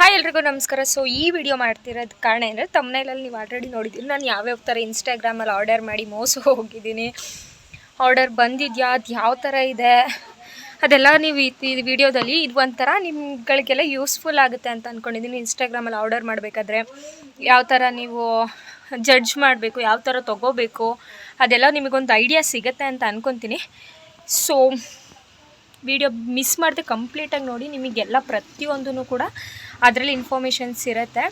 Hi ಎಲ್ರಿಗೂ ನಮಸ್ಕಾರ. So ಈ ವಿಡಿಯೋ ಮಾಡ್ತಿರೋದು ಕಾರಣ ಅಂದರೆ ತಮ್ಮನೇಲಲ್ಲಿ ನೀವು ಆಲ್ರೆಡಿ ನೋಡಿದ್ದೀರಿ ನಾನು ಯಾವ್ಯಾವ ಥರ ಇನ್ಸ್ಟಾಗ್ರಾಮಲ್ಲಿ ಆರ್ಡರ್ ಮಾಡಿ ಮೋಸ ಹೋಗಿದ್ದೀನಿ, ಆರ್ಡರ್ ಬಂದಿದೆಯಾ, ಅದು ಯಾವ ಥರ ಇದೆ ಅದೆಲ್ಲ ನೀವು ಈ ವಿಡಿಯೋದಲ್ಲಿ ಇದು ಒಂಥರ ನಿಮ್ಗಳಿಗೆಲ್ಲ ಯೂಸ್ಫುಲ್ ಆಗುತ್ತೆ ಅಂತ ಅಂದ್ಕೊಂಡಿದ್ದೀನಿ. ಇನ್ಸ್ಟಾಗ್ರಾಮಲ್ಲಿ ಆರ್ಡರ್ ಮಾಡಬೇಕಾದ್ರೆ ಯಾವ ಥರ ನೀವು ಜಡ್ಜ್ ಮಾಡಬೇಕು, ಯಾವ ಥರ ತೊಗೋಬೇಕು ಅದೆಲ್ಲ ನಿಮಗೊಂದು ಐಡಿಯಾ ಸಿಗುತ್ತೆ ಅಂತ ಅಂದ್ಕೊತೀನಿ. ಸೊ ವಿಡಿಯೋ ಮಿಸ್ ಮಾಡದೆ ಕಂಪ್ಲೀಟಾಗಿ ನೋಡಿ, ನಿಮಗೆಲ್ಲ ಪ್ರತಿಯೊಂದೂ ಕೂಡ ಅದರಲ್ಲಿ ಇನ್ಫಾರ್ಮೇಷನ್ಸ್ ಇರುತ್ತೆ.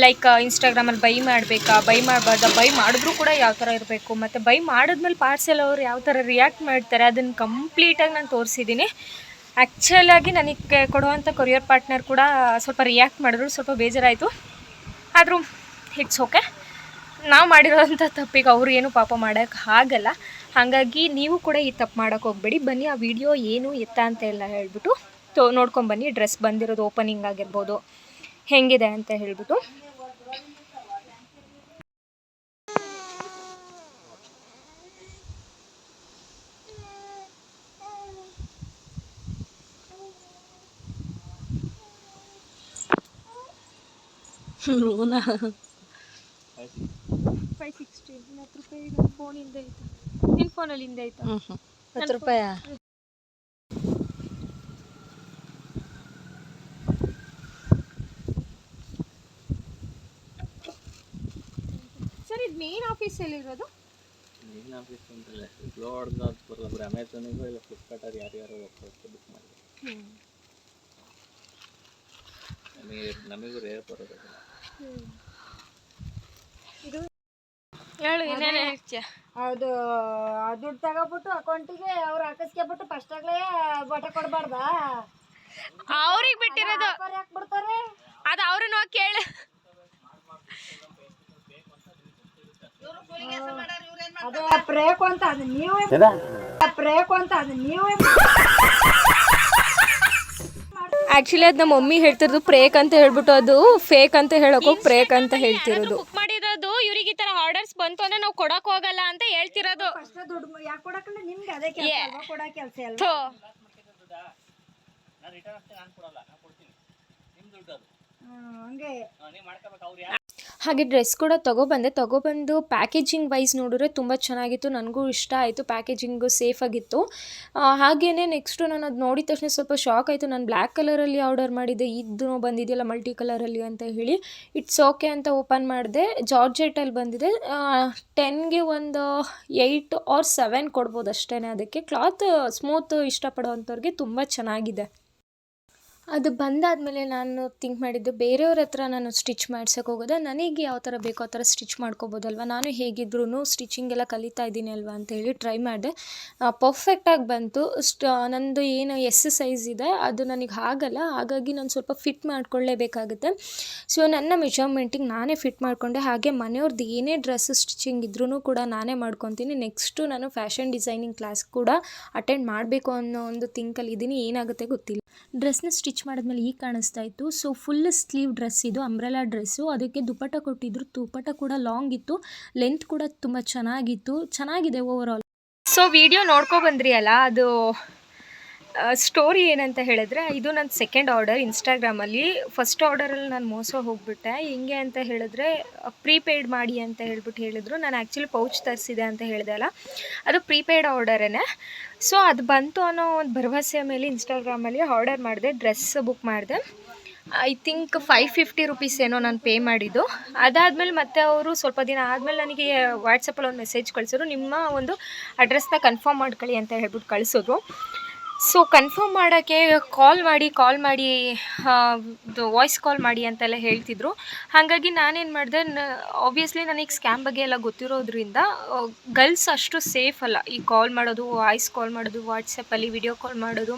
ಲೈಕ್ ಇನ್ಸ್ಟಾಗ್ರಾಮಲ್ಲಿ ಬೈ ಮಾಡಬೇಕಾ, ಬೈ ಮಾಡಬಾರ್ದು, ಬೈ ಮಾಡಿದ್ರೂ ಕೂಡ ಯಾವ ಥರ ಇರಬೇಕು, ಮತ್ತು ಬೈ ಮಾಡಿದ್ಮೇಲೆ ಪಾರ್ಸೆಲ್ ಅವರು ಯಾವ ಥರ ರಿಯಾಕ್ಟ್ ಮಾಡ್ತಾರೆ ಅದನ್ನು ಕಂಪ್ಲೀಟಾಗಿ ನಾನು ತೋರಿಸಿದ್ದೀನಿ. ಆ್ಯಕ್ಚುಲಾಗಿ ನನಗೆ ಕೊಡುವಂಥ ಕೊರಿಯರ್ ಪಾರ್ಟ್ನರ್ ಕೂಡ ಸ್ವಲ್ಪ ರಿಯಾಕ್ಟ್ ಮಾಡಿದ್ರು, ಸ್ವಲ್ಪ ಬೇಜಾರಾಯಿತು. ಆದರೂ ಇಟ್ಸ್ ಓಕೆ. ನಾವು ಮಾಡಿರೋವಂಥ ತಪ್ಪಿಗೆ ಅವ್ರು ಏನು ಪಾಪ ಮಾಡೋಕ್ಕೆ ಆಗಲ್ಲ. ಹಾಗಾಗಿ ನೀವು ಕೂಡ ಈ ತಪ್ಪು ಮಾಡೋಕ್ಕೆ ಹೋಗಬೇಡಿ. ಬನ್ನಿ ಆ ವಿಡಿಯೋ ಏನು ಎತ್ತ ಅಂತ ಎಲ್ಲ ಹೇಳ್ಬಿಟ್ಟು ನೋಡ್ಕೊಂಬನ್ನಿ. ಡ್ರೆಸ್ ಬಂದಿರೋದು ಓಪನಿಂಗ್ ಆಗಿರ್ಬೋದು, ಹೆಂಗಿದೆ ಅಂತ ಹೇಳ್ಬಿಟ್ಟು. ₹560 ಫೋನಿಂದ ಐತೆ, ನಿನ್ನ ಫೋನಲ್ಲಿ ಹಿಂದೆ ಆಯ್ತಾ? ₹10. ಸರ್, ಇದು ಮೇನ್ ಆಫೀಸ್ ಎಲ್ಲಿರೋದು? ಮೇನ್ ಆಫೀಸ್ ಅಂತಲ್ಲ, ಲೋಡ್ದು ಬರೋದು ಅಮೆಝಾನಿಗೂ ಇಲ್ಲ ಫ್ಲಿಪ್ಕಾರ್ಟಲ್ಲಿ ಯಾರ್ಯಾರು ಬುಕ್ ಮಾಡಿದ್ರು. ನಮಗೂ ರೇರ್ ಬರೋದು. ಇದು ಹೇಳು, ಏನೇನು ಹೇಳ್ತೀಯ? ಅದು ದುಡ್ಡು ತಗೋಬಿಟ್ಟು ಅಕೌಂಟಿಗೆ ಅವ್ರು ಹಾಕಿಸ್ಕೊಬಿಟ್ಟು ಫಸ್ಟಾಗಲೇ ಬಟ್ಟೆ ಕೊಡಬಾರ್ದಾ? ಅವ್ರಿಗೆ ಬಿಟ್ಟಿರೋದು ಯಾಕೆ ಬಿಡ್ತಾರೆ ಅದು ಅವ್ರನ್ನ ಕೇಳು. ಅದೇ ಪ್ರೇಕು ಅಂತ ಅದು ನೀವೇ ಆ್ಯಕ್ಚುಲಿ ಅದು ನಮ್ಮ ಮಮ್ಮಿ ಹೇಳ್ತಿರೋದು ಪ್ರೇಕ್ ಅಂತ ಹೇಳ್ಬಿಟ್ಟು, ಅದು ಫೇಕ್ ಅಂತ ಹೇಳೋಕೆ ಪ್ರೇಕ್ ಅಂತ ಹೇಳ್ತಿರೋದು. ಬುಕ್ ಮಾಡಿರೋದು ಇವ್ರಿಗೆ ಈ ಥರ ಆರ್ಡರ್ಸ್ ಬಂತು ಅಂದರೆ ನಾವು ಕೊಡೋಕೆ ಹೋಗಲ್ಲ ಅಂತ ಹೇಳ್ತಿರೋದು. ಫಸ್ಟ್ ದುಡ್ಡು ಯಾಕೆ ಕೊಡಕ್ಕಲ್ಲ? ನಿಮ್ಗೆ ಅದೇ ಕೊಡೋ ಕೆಲಸ ಅಲ್ಲ. ಹಂಗೆ ಹಾಗೆ ಡ್ರೆಸ್ ಕೂಡ ತೊಗೊಬಂದು ಪ್ಯಾಕೇಜಿಂಗ್ ವೈಸ್ ನೋಡಿದ್ರೆ ತುಂಬ ಚೆನ್ನಾಗಿತ್ತು, ನನಗೂ ಇಷ್ಟ ಆಯಿತು. ಪ್ಯಾಕೇಜಿಂಗು ಸೇಫಾಗಿತ್ತು. ಹಾಗೆಯೇ ನೆಕ್ಸ್ಟು ನಾನು ಅದು ನೋಡಿದ ತಕ್ಷಣ ಸ್ವಲ್ಪ ಶಾಕ್ ಆಯಿತು. ನಾನು ಬ್ಲ್ಯಾಕ್ ಕಲರಲ್ಲಿ ಆರ್ಡರ್ ಮಾಡಿದ್ದೆ, ಇದು ಬಂದಿದೆಯಲ್ಲ ಮಲ್ಟಿ ಕಲರಲ್ಲಿ ಅಂತ ಹೇಳಿ. ಇಟ್ಸ್ ಓಕೆ ಅಂತ ಓಪನ್ ಮಾಡಿದೆ. ಜಾರ್ಜೆಟಲ್ಲಿ ಬಂದಿದೆ. 10ಗೆ ಒಂದು 8 or 7 ಕೊಡ್ಬೋದು ಅಷ್ಟೇ. ಅದಕ್ಕೆ ಕ್ಲಾತ್ ಸ್ಮೂತ್ ಇಷ್ಟಪಡೋವಂಥವ್ರಿಗೆ ತುಂಬ ಚೆನ್ನಾಗಿದೆ. ಅದು ಬಂದಾದಮೇಲೆ ನಾನು ಥಿಂಕ್ ಮಾಡಿದ್ದು, ಬೇರೆಯವ್ರ ಹತ್ರ ನಾನು ಸ್ಟಿಚ್ ಮಾಡ್ಸೋಕೆ ಹೋಗೋದು, ನನಗೆ ಯಾವ ಥರ ಬೇಕೋ ಆ ಥರ ಸ್ಟಿಚ್ ಮಾಡ್ಕೋಬೋದಲ್ವ, ನಾನು ಹೇಗಿದ್ರೂ ಸ್ಟಿಚಿಂಗ್ ಎಲ್ಲ ಕಲಿತಾ ಇದ್ದೀನಿ ಅಲ್ವಾ ಅಂತೇಳಿ ಟ್ರೈ ಮಾಡಿದೆ. ಪರ್ಫೆಕ್ಟಾಗಿ ಬಂತು. ನಂದು ಏನು ಸೈಜ್ ಇದೆ ಅದು ನನಗೆ ಆಗಲ್ಲ, ಹಾಗಾಗಿ ನಾನು ಸ್ವಲ್ಪ ಫಿಟ್ ಮಾಡ್ಕೊಳ್ಳೇಬೇಕಾಗುತ್ತೆ. ಸೊ ನನ್ನ ಮೆಜರ್ಮೆಂಟಿಗೆ ನಾನೇ ಫಿಟ್ ಮಾಡಿಕೊಂಡೆ. ಹಾಗೆ ಮನೆಯವ್ರದ್ದು ಏನೇ ಡ್ರೆಸ್ ಸ್ಟಿಚಿಂಗ್ ಇದ್ರೂ ಕೂಡ ನಾನೇ ಮಾಡ್ಕೊತೀನಿ. ನೆಕ್ಸ್ಟು ನಾನು ಫ್ಯಾಷನ್ ಡಿಸೈನಿಂಗ್ ಕ್ಲಾಸ್ ಕೂಡ ಅಟೆಂಡ್ ಮಾಡಬೇಕು ಅನ್ನೋ ಒಂದು ಥಿಂಕಲ್ಲಿ ಇದ್ದೀನಿ. ಏನಾಗುತ್ತೆ ಗೊತ್ತಿಲ್ಲ. ಡ್ರೆಸ್ನ ಸ್ಟಿಚ್ ಮಾಡಿದ್ಮೇಲೆ ಈಗ ಕಾಣಿಸ್ತಾ ಇತ್ತು. ಸೊ ಫುಲ್ ಸ್ಲೀವ್ ಡ್ರೆಸ್ ಇದು, ಅಂಬ್ರೆಲಾ ಡ್ರೆಸ್ಸು. ಅದಕ್ಕೆ ದುಪ್ಪಟ್ಟ ಕೊಟ್ಟಿದ್ರು, ದುಪ್ಪಟ್ಟ ಕೂಡ ಲಾಂಗ್ ಇತ್ತು, ಲೆಂತ್ ಕೂಡ ತುಂಬ ಚೆನ್ನಾಗಿದೆ ಓವರ್ ಆಲ್. ಸೊ ವಿಡಿಯೋ ಬಂದ್ರಿ ಅಲ್ಲ, ಅದು ಸ್ಟೋರಿ ಏನಂತ ಹೇಳಿದ್ರೆ, ಇದು ನನ್ನ ಸೆಕೆಂಡ್ ಆರ್ಡರ್ ಇನ್ಸ್ಟಾಗ್ರಾಮಲ್ಲಿ. ಫಸ್ಟ್ ಆರ್ಡರಲ್ಲಿ ನಾನು ಮೋಸ ಹೋಗ್ಬಿಟ್ಟೆ. ಹಿಂಗೆ ಅಂತ ಹೇಳಿದ್ರೆ ಪ್ರೀಪೇಯ್ಡ್ ಮಾಡಿ ಅಂತ ಹೇಳಿದ್ರು. ನಾನು ಆ್ಯಕ್ಚುಲಿ ಪೌಚ್ ತರಿಸಿದೆ ಅಂತ ಹೇಳಿದೆ ಅಲ್ಲ, ಅದು ಪ್ರೀಪೇಯ್ಡ್ ಆರ್ಡರೇ. ಸೊ ಅದು ಬಂತು ಅನ್ನೋ ಒಂದು ಭರವಸೆಯ ಮೇಲೆ ಇನ್ಸ್ಟಾಗ್ರಾಮಲ್ಲಿ ಆರ್ಡರ್ ಮಾಡಿದೆ, ಡ್ರೆಸ್ ಬುಕ್ ಮಾಡಿದೆ. ಐ ಥಿಂಕ್ ₹550 ಏನೋ ನಾನು ಪೇ ಮಾಡಿದ್ದು. ಅದಾದಮೇಲೆ ಮತ್ತೆ ಅವರು ಸ್ವಲ್ಪ ದಿನ ಆದಮೇಲೆ ನನಗೆ ವಾಟ್ಸಪ್ಪಲ್ಲಿ ಒಂದು ಮೆಸೇಜ್ ಕಳಿಸಿದ್ರು, ನಿಮ್ಮ ಒಂದು ಅಡ್ರೆಸ್ನ ಕನ್ಫರ್ಮ್ ಮಾಡ್ಕೊಳ್ಳಿ ಅಂತ ಹೇಳ್ಬಿಟ್ಟು ಕಳಿಸಿದ್ರು. ಸೊ ಕನ್ಫರ್ಮ್ ಮಾಡೋಕ್ಕೆ ಕಾಲ್ ಮಾಡಿ ವಾಯ್ಸ್ ಕಾಲ್ ಮಾಡಿ ಅಂತೆಲ್ಲ ಹೇಳ್ತಿದ್ರು. ಹಾಗಾಗಿ ನಾನೇನು ಮಾಡಿದೆ, ಆಬ್ವಿಯಸ್ಲಿ ನನಗೆ ಸ್ಕ್ಯಾಮ್ ಬಗ್ಗೆ ಎಲ್ಲ ಗೊತ್ತಿರೋದ್ರಿಂದ ಗರ್ಲ್ಸ್ ಅಷ್ಟು ಸೇಫ್ ಅಲ್ಲ. ಈ ಕಾಲ್ ಮಾಡೋದು, ವಾಯ್ಸ್ ಕಾಲ್ ಮಾಡೋದು, ವಾಟ್ಸಪ್ಪಲ್ಲಿ ವಿಡಿಯೋ ಕಾಲ್ ಮಾಡೋದು,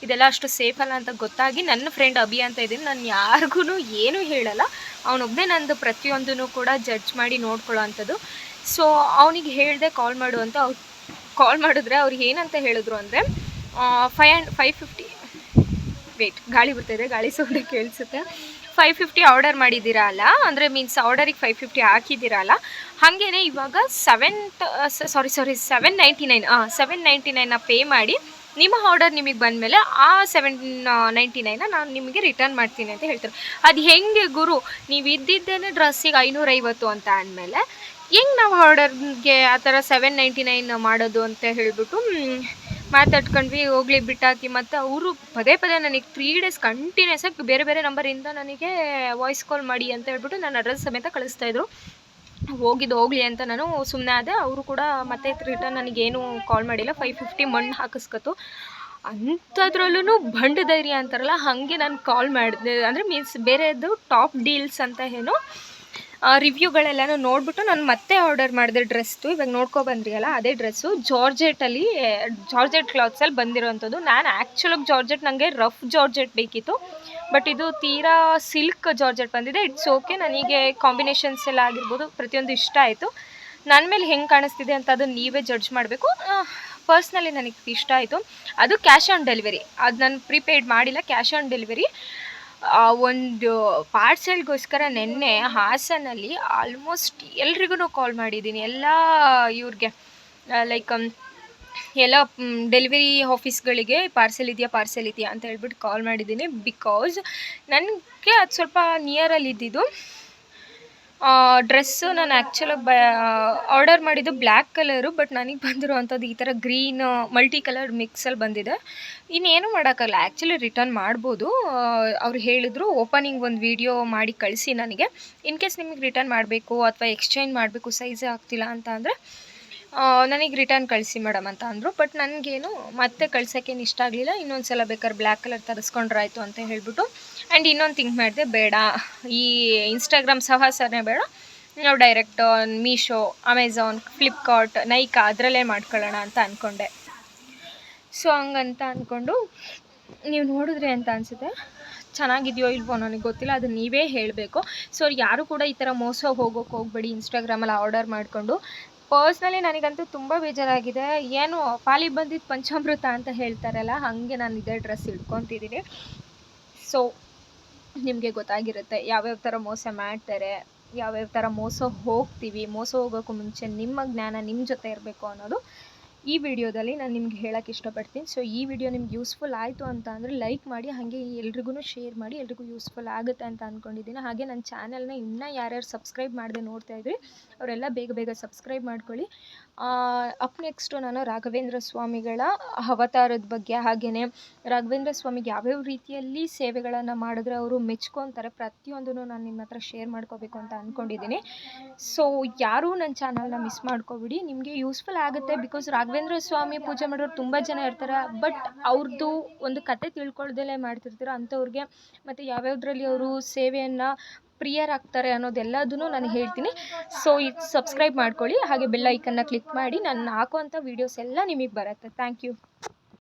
ಇದೆಲ್ಲ ಅಷ್ಟು ಸೇಫ್ ಅಲ್ಲ ಅಂತ ಗೊತ್ತಾಗಿ ನನ್ನ ಫ್ರೆಂಡ್ ಅಭಿ ಅಂತ ಇದ್ದೀನಿ, ನಾನು ಯಾರಿಗೂ ಏನೂ ಹೇಳಲ್ಲ. ಅವನೊಬ್ಬನೇ ನಂದು ಪ್ರತಿಯೊಂದೂ ಕೂಡ ಜಡ್ಜ್ ಮಾಡಿ ನೋಡ್ಕೊಳ್ಳೋ ಅಂಥದ್ದು. ಸೊ ಅವನಿಗೆ ಹೇಳಿದೆ ಕಾಲ್ ಮಾಡು ಅಂತ. ಅವ್ರು ಕಾಲ್ ಮಾಡಿದ್ರೆ ಅವ್ರಿಗೆ ಏನಂತ ಹೇಳಿದ್ರು ಅಂದರೆ, 550 ವೇಟ್, ಗಾಳಿ ಬರ್ತಾಯಿದೆ, ಗಾಳಿ ಸೌಂಡ್ ಕೇಳಿಸುತ್ತೆ. 550 ಆರ್ಡರ್ ಮಾಡಿದ್ದೀರಾ ಅಲ್ಲ, ಅಂದರೆ ಮೀನ್ಸ್ ಆರ್ಡರಿಗೆ 550 ಹಾಕಿದ್ದೀರಾ ಅಲ್ಲ, ಹಾಗೇ ಇವಾಗ 799 799 ಪೇ ಮಾಡಿ ನಿಮ್ಮ ಆರ್ಡರ್ ನಿಮಗೆ ಬಂದಮೇಲೆ ಆ 799 ನಾನು ನಿಮಗೆ ರಿಟರ್ನ್ ಮಾಡ್ತೀನಿ ಅಂತ ಹೇಳ್ತಾರೆ. ಅದು ಹೆಂಗೆ ಗುರು, ನೀವು ಇದ್ದಿದ್ದೇನೆ ಡ್ರೆಸ್ಸಿಗೆ 550 ಅಂತ ಅಂದಮೇಲೆ ಹೆಂಗೆ ನಾವು ಆರ್ಡರ್ಗೆ ಆ ಥರ 799 ಮಾಡೋದು ಅಂತ ಹೇಳಿಬಿಟ್ಟು ಮಾತಾಡ್ಕೊಂಡ್ವಿ. ಹೋಗ್ಲಿ ಬಿಟ್ಟಾಕಿ. ಮತ್ತು ಅವರು ಪದೇ ನನಗೆ 3 ಡೇಸ್ ಕಂಟಿನ್ಯೂಸ್ ಆಗಿ ಬೇರೆ ಬೇರೆ ನಂಬರಿಂದ ನನಗೆ ವಾಯ್ಸ್ ಕಾಲ್ ಮಾಡಿ ಅಂತ ಹೇಳ್ಬಿಟ್ಟು ನನ್ನ ಅಡ್ರೆಸ್ ಸಮೇತ ಕಳಿಸ್ತಾಯಿದ್ರು. ಹೋಗಲಿ ಅಂತ ನಾನು ಸುಮ್ಮನೆ ಆದೆ. ಅವರು ಕೂಡ ಮತ್ತೆ ರಿಟರ್ನ್ ನನಗೇನು ಕಾಲ್ ಮಾಡಿಲ್ಲ. 550 ಮಣ್ಣು ಹಾಕಿಸ್ಕೊತು. ಅಂಥದ್ರಲ್ಲೂ ಬಂಡು ಧೈರ್ಯ ಅಂತಾರಲ್ಲ, ಹಾಗೆ ನಾನು ಕಾಲ್ ಮಾಡಿದೆ. ಅಂದರೆ ಮೀನ್ಸ್ ಬೇರೆದು ಟಾಪ್ ಡೀಲ್ಸ್ ಅಂತ ಏನು ರಿವ್ಯೂಗಳೆಲ್ಲನೂ ನೋಡಿಬಿಟ್ಟು ನಾನು ಮತ್ತೆ ಆರ್ಡರ್ ಮಾಡಿದೆ ಡ್ರೆಸ್ದು. ಇವಾಗ ನೋಡ್ಕೊಬಂದ್ರಿ ಅಲ್ಲ, ಅದೇ ಡ್ರೆಸ್ಸು ಜಾರ್ಜೆಟ್ ಕ್ಲಾತ್ಸಲ್ಲಿ ಬಂದಿರೋವಂಥದ್ದು. ನಾನು ಆ್ಯಕ್ಚುಲಾಗಿ ಜಾರ್ಜೆಟ್ ನನಗೆ ರಫ್ ಜಾರ್ಜೆಟ್ ಬೇಕಿತ್ತು, ಬಟ್ ಇದು ತೀರಾ ಸಿಲ್ಕ್ ಜಾರ್ಜೆಟ್ ಬಂದಿದೆ. ಇಟ್ಸ್ ಓಕೆ, ನನಗೆ ಕಾಂಬಿನೇಷನ್ಸ್ ಎಲ್ಲ ಆಗಿರ್ಬೋದು ಪ್ರತಿಯೊಂದು ಇಷ್ಟ ಆಯಿತು. ನನ್ನ ಮೇಲೆ ಹೆಂಗೆ ಕಾಣಿಸ್ತಿದೆ ಅಂತ ಅದನ್ನು ನೀವೇ ಜಡ್ಜ್ ಮಾಡಬೇಕು. ಪರ್ಸ್ನಲಿ ನನಗೆ ಇಷ್ಟ ಆಯಿತು. ಅದು ಕ್ಯಾಶ್ ಆನ್ ಡೆಲಿವರಿ, ಅದು ನಾನು ಪ್ರೀಪೇಯ್ಡ್ ಮಾಡಿಲ್ಲ, ಕ್ಯಾಶ್ ಆನ್ ಡೆಲಿವರಿ. ಒಂದು ಪಾರ್ಸೆಲ್ಗೋಸ್ಕರ ನೆನ್ನೆ ಹಾಸನಲ್ಲಿ ಆಲ್ಮೋಸ್ಟ್ ಎಲ್ರಿಗೂ ಕಾಲ್ ಮಾಡಿದ್ದೀನಿ. ಎಲ್ಲ ಇವ್ರಿಗೆ ಲೈಕ್ ಎಲ್ಲ ಡೆಲಿವರಿ ಆಫೀಸ್ಗಳಿಗೆ ಪಾರ್ಸೆಲ್ ಇದೆಯಾ ಅಂತ ಹೇಳ್ಬಿಟ್ಟು ಕಾಲ್ ಮಾಡಿದ್ದೀನಿ. ಬಿಕಾಸ್ ನನಗೆ ಅದು ಸ್ವಲ್ಪ ನಿಯರಲ್ಲಿ ಇದ್ದಿದ್ದು ಡ್ರೆಸ್ಸು. ನಾನು ಆ್ಯಕ್ಚುಲಾಗಿ ಆರ್ಡರ್ ಮಾಡಿದ್ದು ಬ್ಲ್ಯಾಕ್ ಕಲರು, ಬಟ್ ನನಗೆ ಬಂದಿರೋವಂಥದ್ದು ಈ ಥರ ಗ್ರೀನ್ ಮಲ್ಟಿ ಕಲರ್ ಮಿಕ್ಸಲ್ಲಿ ಬಂದಿದೆ. ಇನ್ನೇನು ಮಾಡೋಕ್ಕಲ್ಲ, ಆ್ಯಕ್ಚುಲಿ ರಿಟರ್ನ್ ಮಾಡ್ಬೋದು. ಅವ್ರು ಹೇಳಿದ್ರು ಓಪನಿಂಗ್ ಒಂದು ವೀಡಿಯೋ ಮಾಡಿ ಕಳಿಸಿ ನನಗೆ. ಇನ್ ಕೇಸ್ ನಿಮಗೆ ರಿಟರ್ನ್ ಮಾಡಬೇಕು ಅಥವಾ ಎಕ್ಸ್ಚೇಂಜ್ ಮಾಡಬೇಕು, ಸೈಜೇ ಆಗ್ತಿಲ್ಲ ಅಂತ ಅಂದರೆ ನನಗೆ ರಿಟರ್ನ್ ಕಳಿಸಿ ಮೇಡಮ್ ಅಂತ ಅಂದರು. ಬಟ್ ನನಗೇನು ಮತ್ತೆ ಕಳ್ಸೋಕ್ಕೇನು ಇಷ್ಟ ಆಗಲಿಲ್ಲ. ಇನ್ನೊಂದು ಸಲ ಬೇಕಾದ್ರೆ ಬ್ಲ್ಯಾಕ್ ಕಲರ್ ತರಿಸ್ಕೊಂಡ್ರಾಯ್ತು ಅಂತ ಹೇಳ್ಬಿಟ್ಟು. ಆ್ಯಂಡ್ ಇನ್ನೊಂದು ಥಿಂಕ್ ಮಾಡಿದೆ, ಬೇಡ ಈ ಇನ್ಸ್ಟಾಗ್ರಾಮ್ ಸಹವಾಸನೇ ಬೇಡ, ನಾವು ಡೈರೆಕ್ಟ್ ಮೀಶೋ, ಅಮೆಝಾನ್, ಫ್ಲಿಪ್ಕಾರ್ಟ್, ನೈಕಾ ಅದರಲ್ಲೇ ಮಾಡ್ಕೊಳ್ಳೋಣ ಅಂತ ಅಂದ್ಕೊಂಡೆ. ಸೊ ಹಂಗಂತ ಅಂದ್ಕೊಂಡು ನೀವು ನೋಡಿದ್ರಿ ಅಂತ ಅನಿಸುತ್ತೆ. ಚೆನ್ನಾಗಿದೆಯೋ ಇಲ್ವೋ ನನಗೆ ಗೊತ್ತಿಲ್ಲ, ಅದು ನೀವೇ ಹೇಳಬೇಕು. ಸೊ ಯಾರು ಕೂಡ ಈ ಥರ ಮೋಸ ಹೋಗಬೇಡಿ ಇನ್ಸ್ಟಾಗ್ರಾಮಲ್ಲಿ ಆರ್ಡರ್ ಮಾಡಿಕೊಂಡು. ಪರ್ಸ್ನಲಿ ನನಗಂತೂ ತುಂಬ ಬೇಜಾರಾಗಿದೆ. ಏನು ಪಾಲಿಗೆ ಬಂದಿದ್ದು ಪಂಚಾಮೃತ ಅಂತ ಹೇಳ್ತಾರಲ್ಲ, ಹಾಗೆ ನಾನು ಇದೇ ಡ್ರೆಸ್ ಇಟ್ಕೊತಿದ್ದೀನಿ. ಸೊ ನಿಮಗೆ ಗೊತ್ತಾಗಿರುತ್ತೆ ಯಾವ್ಯಾವ ಥರ ಮೋಸ ಮಾಡ್ತಾರೆ, ಯಾವ್ಯಾವ ಥರ ಮೋಸ ಹೋಗ್ತೀವಿ. ಮೋಸ ಹೋಗೋಕ್ಕೂ ಮುಂಚೆ ನಿಮ್ಮ ಜ್ಞಾನ ನಿಮ್ಮ ಜೊತೆ ಇರಬೇಕು ಅನ್ನೋದು ಈ ವಿಡಿಯೋದಲ್ಲಿ ನಾನು ನಿಮ್ಗೆ ಹೇಳೋಕ್ಕೆ ಇಷ್ಟಪಡ್ತೀನಿ. ಸೊ ಈ ವಿಡಿಯೋ ನಿಮ್ಗೆ ಯೂಸ್ಫುಲ್ ಆಯಿತು ಅಂತ ಅಂದರೆ ಲೈಕ್ ಮಾಡಿ, ಹಾಗೆ ಎಲ್ರಿಗೂ ಶೇರ್ ಮಾಡಿ, ಎಲ್ರಿಗೂ ಯೂಸ್ಫುಲ್ ಆಗುತ್ತೆ ಅಂತ ಅಂದ್ಕೊಂಡಿದ್ದೀನಿ. ಹಾಗೆ ನನ್ನ ಚಾನಲ್ನ ಇನ್ನೂ ಯಾರ್ಯಾರು ಸಬ್ಸ್ಕ್ರೈಬ್ ಮಾಡದೆ ನೋಡ್ತಾಯಿದ್ರಿ ಅವರೆಲ್ಲ ಬೇಗ ಸಬ್ಸ್ಕ್ರೈಬ್ ಮಾಡ್ಕೊಳ್ಳಿ. ಅಪ್ ನೆಕ್ಸ್ಟು ನಾನು ರಾಘವೇಂದ್ರ ಸ್ವಾಮಿಗಳ ಅವತಾರದ ಬಗ್ಗೆ, ಹಾಗೆಯೇ ರಾಘವೇಂದ್ರ ಸ್ವಾಮಿಗೆ ಯಾವ್ಯಾವ ರೀತಿಯಲ್ಲಿ ಸೇವೆಗಳನ್ನು ಮಾಡಿದ್ರೆ ಅವರು ಮೆಚ್ಕೊತಾರೆ ಪ್ರತಿಯೊಂದನ್ನು ನಾನು ನಿಮ್ಮ ಹತ್ರ ಶೇರ್ ಮಾಡ್ಕೋಬೇಕು ಅಂತ ಅಂದ್ಕೊಂಡಿದ್ದೀನಿ. ಸೊ ಯಾರೂ ನನ್ನ ಚಾನಲ್ನ ಮಿಸ್ ಮಾಡ್ಕೋಬಿಡಿ, ನಿಮಗೆ ಯೂಸ್ಫುಲ್ ಆಗುತ್ತೆ. ಬಿಕಾಸ್ ರಾಘವೇಂದ್ರ ಸ್ವಾಮಿ ಪೂಜೆ ಮಾಡೋರು ತುಂಬ ಜನ ಇರ್ತಾರೆ, ಬಟ್ ಅವ್ರದ್ದು ಒಂದು ಕತೆ ತಿಳ್ಕೊಳ್ದಲೇ ಮಾಡ್ತಿರ್ತಾರೆ ಅಂಥವ್ರಿಗೆ. ಮತ್ತು ಯಾವ್ಯಾವುದ್ರಲ್ಲಿ ಅವರು ಸೇವೆಯನ್ನು ಪ್ರಿಯರಾಗ್ತಾರೆ ಅನ್ನೋದೆಲ್ಲದನ್ನು ನಾನು ಹೇಳ್ತೀನಿ. ಸೊ ಇದು ಸಬ್ಸ್ಕ್ರೈಬ್ ಮಾಡ್ಕೊಳ್ಳಿ, ಹಾಗೆ ಬೆಲ್ ಐಕನ್ನ ಕ್ಲಿಕ್ ಮಾಡಿ. ನಾನು ಹಾಕುವಂಥ ವೀಡಿಯೋಸ್ ಎಲ್ಲ ನಿಮಗೆ ಬರುತ್ತೆ. Thank you.